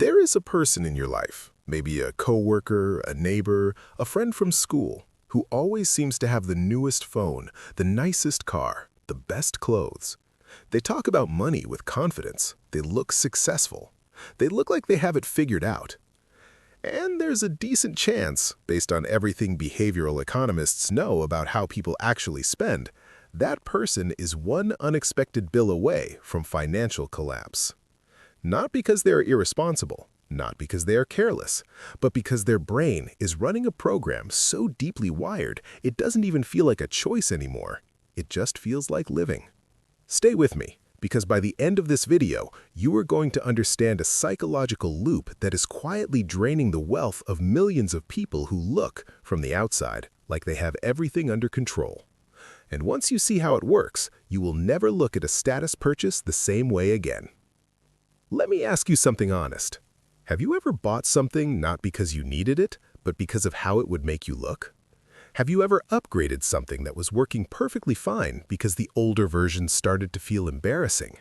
There is a person in your life, maybe a coworker, a neighbor, a friend from school, who always seems to have the newest phone, the nicest car, the best clothes. They talk about money with confidence. They look successful. They look like they have it figured out. And there's a decent chance, based on everything behavioral economists know about how people actually spend, that person is one unexpected bill away from financial collapse. Not because they are irresponsible, not because they are careless, but because their brain is running a program so deeply wired it doesn't even feel like a choice anymore. It just feels like living. Stay with me, because by the end of this video, you are going to understand a psychological loop that is quietly draining the wealth of millions of people who look, from the outside, like they have everything under control. And once you see how it works, you will never look at a status purchase the same way again. Let me ask you something honest. Have you ever bought something not because you needed it, but because of how it would make you look? Have you ever upgraded something that was working perfectly fine because the older version started to feel embarrassing?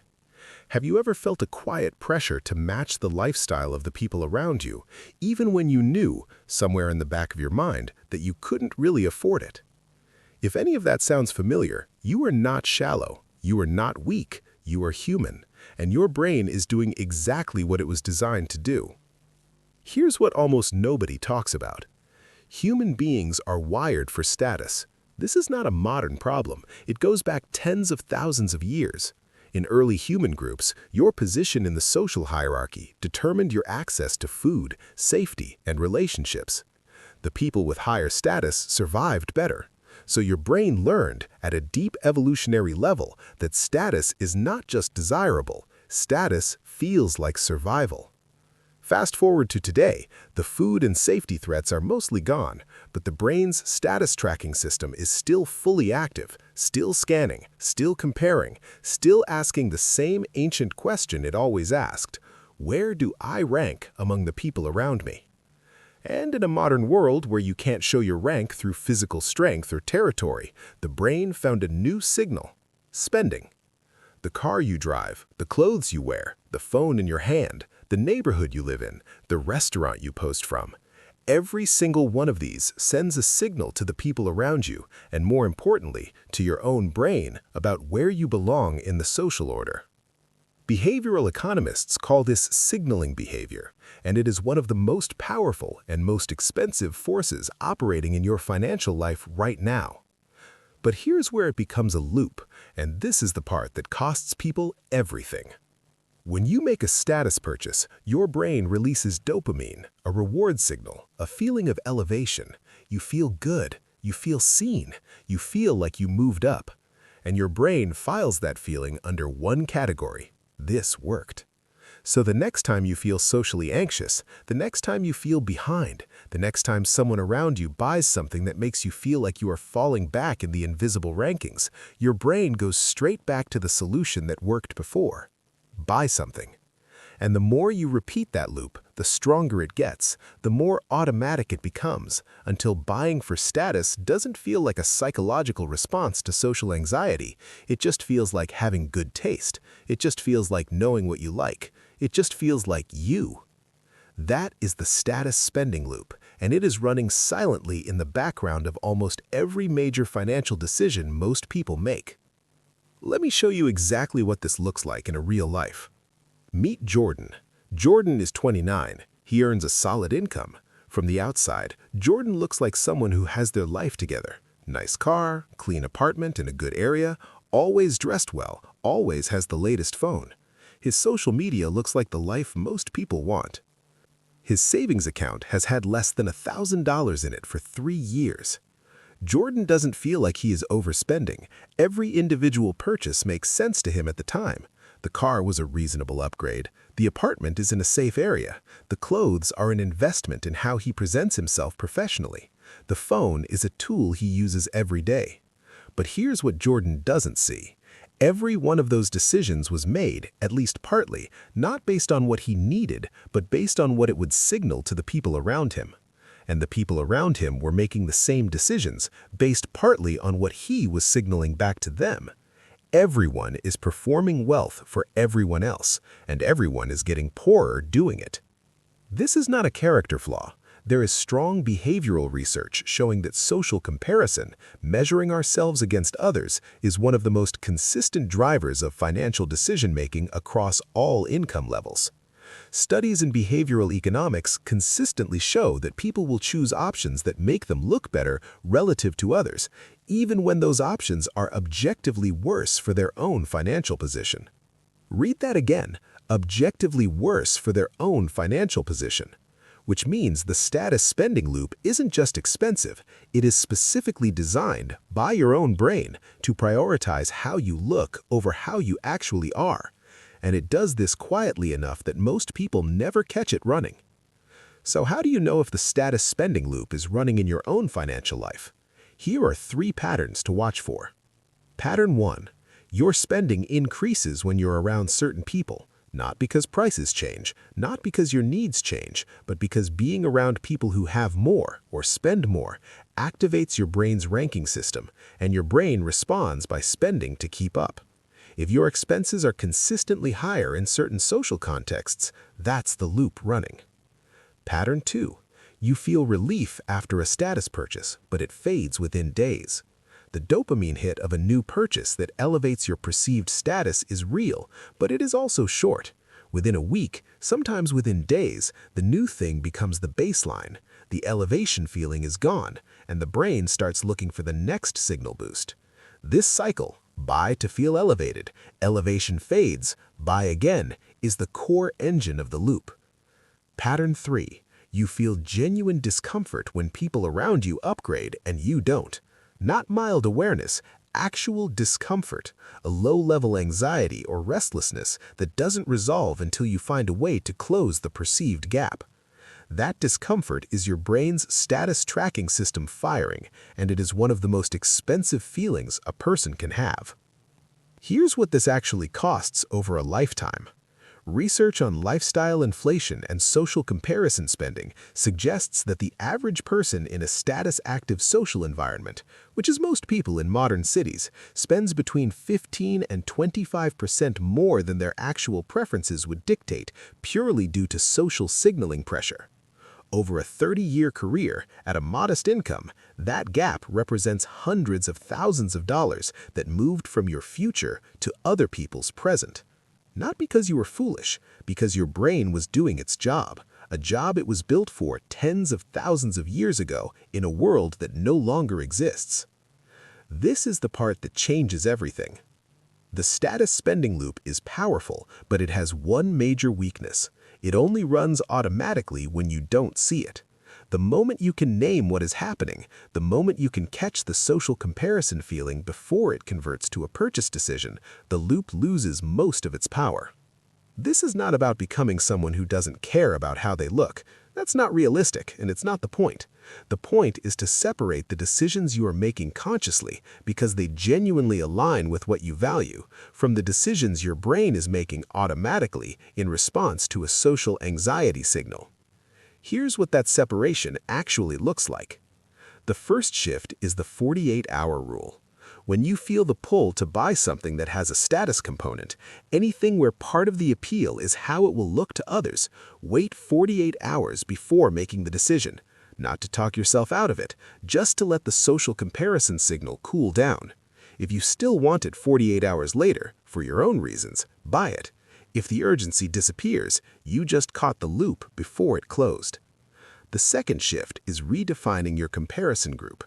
Have you ever felt a quiet pressure to match the lifestyle of the people around you, even when you knew, somewhere in the back of your mind, that you couldn't really afford it? If any of that sounds familiar, you are not shallow, you are not weak, you are human, and your brain is doing exactly what it was designed to do. Here's what almost nobody talks about. Human beings are wired for status. This is not a modern problem. It goes back tens of thousands of years. In early human groups, your position in the social hierarchy determined your access to food, safety, and relationships. The people with higher status survived better. So your brain learned, at a deep evolutionary level, that status is not just desirable. Status feels like survival. Fast forward to today, the food and safety threats are mostly gone, but the brain's status tracking system is still fully active, still scanning, still comparing, still asking the same ancient question it always asked: where do I rank among the people around me? And in a modern world where you can't show your rank through physical strength or territory, the brain found a new signal: spending. The car you drive, the clothes you wear, the phone in your hand, the neighborhood you live in, the restaurant you post from. Every single one of these sends a signal to the people around you, and more importantly, to your own brain, about where you belong in the social order. Behavioral economists call this signaling behavior, and it is one of the most powerful and most expensive forces operating in your financial life right now. But here's where it becomes a loop, and this is the part that costs people everything. When you make a status purchase, your brain releases dopamine, a reward signal, a feeling of elevation. You feel good, you feel seen, you feel like you moved up. And your brain files that feeling under one category: this worked. So the next time you feel socially anxious, the next time you feel behind, the next time someone around you buys something that makes you feel like you are falling back in the invisible rankings, your brain goes straight back to the solution that worked before: buy something. And the more you repeat that loop, the stronger it gets, the more automatic it becomes, until buying for status doesn't feel like a psychological response to social anxiety. It just feels like having good taste. It just feels like knowing what you like. It just feels like you. That is the status spending loop, and it is running silently in the background of almost every major financial decision most people make. Let me show you exactly what this looks like in a real life. Meet Jordan. Jordan is 29. He earns a solid income. From the outside, Jordan looks like someone who has their life together. Nice car, clean apartment in a good area, always dressed well, always has the latest phone. His social media looks like the life most people want. His savings account has had less than $1,000 in it for 3 years. Jordan doesn't feel like he is overspending. Every individual purchase makes sense to him at the time. The car was a reasonable upgrade. The apartment is in a safe area. The clothes are an investment in how he presents himself professionally. The phone is a tool he uses every day. But here's what Jordan doesn't see. Every one of those decisions was made, at least partly, not based on what he needed, but based on what it would signal to the people around him. And the people around him were making the same decisions, based partly on what he was signaling back to them. Everyone is performing wealth for everyone else, and everyone is getting poorer doing it. This is not a character flaw. There is strong behavioral research showing that social comparison, measuring ourselves against others, is one of the most consistent drivers of financial decision-making across all income levels. Studies in behavioral economics consistently show that people will choose options that make them look better relative to others, even when those options are objectively worse for their own financial position. Read that again, objectively worse for their own financial position. Which means the status spending loop isn't just expensive, it is specifically designed by your own brain to prioritize how you look over how you actually are. And it does this quietly enough that most people never catch it running. So how do you know if the status spending loop is running in your own financial life? Here are 3 patterns to watch for. Pattern 1. Your spending increases when you're around certain people. Not because prices change, not because your needs change, but because being around people who have more or spend more activates your brain's ranking system, and your brain responds by spending to keep up. If your expenses are consistently higher in certain social contexts, that's the loop running. Pattern 2. You feel relief after a status purchase, but it fades within days. The dopamine hit of a new purchase that elevates your perceived status is real, but it is also short. Within a week, sometimes within days, the new thing becomes the baseline. The elevation feeling is gone, and the brain starts looking for the next signal boost. This cycle, buy to feel elevated, elevation fades, buy again, is the core engine of the loop. Pattern 3. You feel genuine discomfort when people around you upgrade and you don't. Not mild awareness, actual discomfort, a low-level anxiety or restlessness that doesn't resolve until you find a way to close the perceived gap. That discomfort is your brain's status tracking system firing, and it is one of the most expensive feelings a person can have. Here's what this actually costs over a lifetime. Research on lifestyle inflation and social comparison spending suggests that the average person in a status-active social environment, which is most people in modern cities, spends between 15 and 25% more than their actual preferences would dictate, purely due to social signaling pressure. Over a 30-year career at a modest income, that gap represents hundreds of thousands of dollars that moved from your future to other people's present. Not because you were foolish, because your brain was doing its job, a job it was built for tens of thousands of years ago in a world that no longer exists. This is the part that changes everything. The status spending loop is powerful, but it has one major weakness. It only runs automatically when you don't see it. The moment you can name what is happening, the moment you can catch the social comparison feeling before it converts to a purchase decision, the loop loses most of its power. This is not about becoming someone who doesn't care about how they look. That's not realistic, and it's not the point. The point is to separate the decisions you are making consciously because they genuinely align with what you value from the decisions your brain is making automatically in response to a social anxiety signal. Here's what that separation actually looks like. The first shift is the 48-hour rule. When you feel the pull to buy something that has a status component, anything where part of the appeal is how it will look to others, wait 48 hours before making the decision. Not to talk yourself out of it, just to let the social comparison signal cool down. If you still want it 48 hours later, for your own reasons, buy it. If the urgency disappears, you just caught the loop before it closed. The second shift is redefining your comparison group.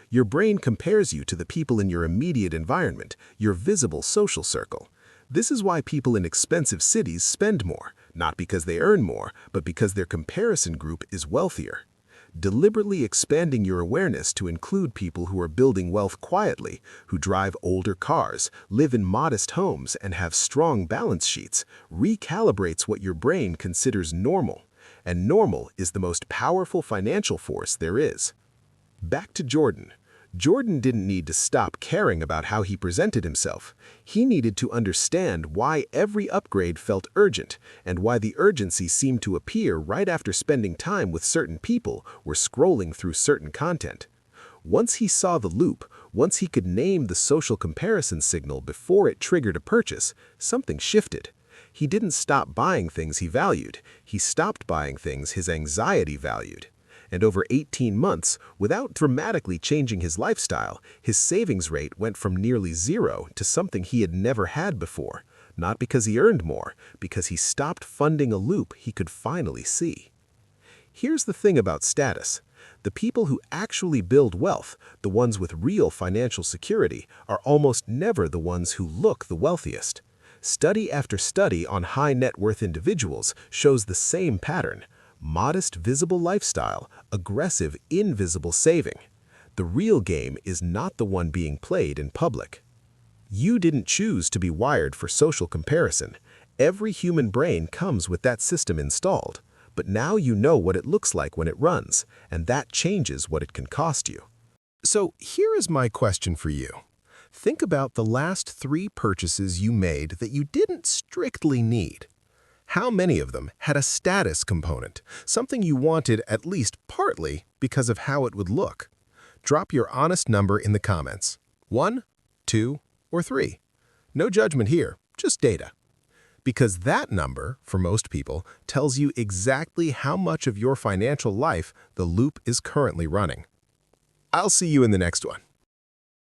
Your brain compares you to the people in your immediate environment, your visible social circle. This is why people in expensive cities spend more, not because they earn more, but because their comparison group is wealthier. Deliberately expanding your awareness to include people who are building wealth quietly, who drive older cars, live in modest homes, and have strong balance sheets, recalibrates what your brain considers normal. And normal is the most powerful financial force there is. Back to Jordan. Jordan didn't need to stop caring about how he presented himself. He needed to understand why every upgrade felt urgent and why the urgency seemed to appear right after spending time with certain people or scrolling through certain content. Once he saw the loop, once he could name the social comparison signal before it triggered a purchase, something shifted. He didn't stop buying things he valued. He stopped buying things his anxiety valued. And over 18 months, without dramatically changing his lifestyle, his savings rate went from nearly zero to something he had never had before. Not because he earned more, because he stopped funding a loop he could finally see. Here's the thing about status. The people who actually build wealth, the ones with real financial security, are almost never the ones who look the wealthiest. Study after study on high net worth individuals shows the same pattern. Modest, visible lifestyle, aggressive, invisible saving. The real game is not the one being played in public. You didn't choose to be wired for social comparison. Every human brain comes with that system installed. But now you know what it looks like when it runs, and that changes what it can cost you. So here is my question for you. Think about the last 3 purchases you made that you didn't strictly need. How many of them had a status component, something you wanted at least partly because of how it would look? Drop your honest number in the comments. 1, 2, or 3. No judgment here, just data. Because that number, for most people, tells you exactly how much of your financial life the loop is currently running. I'll see you in the next one.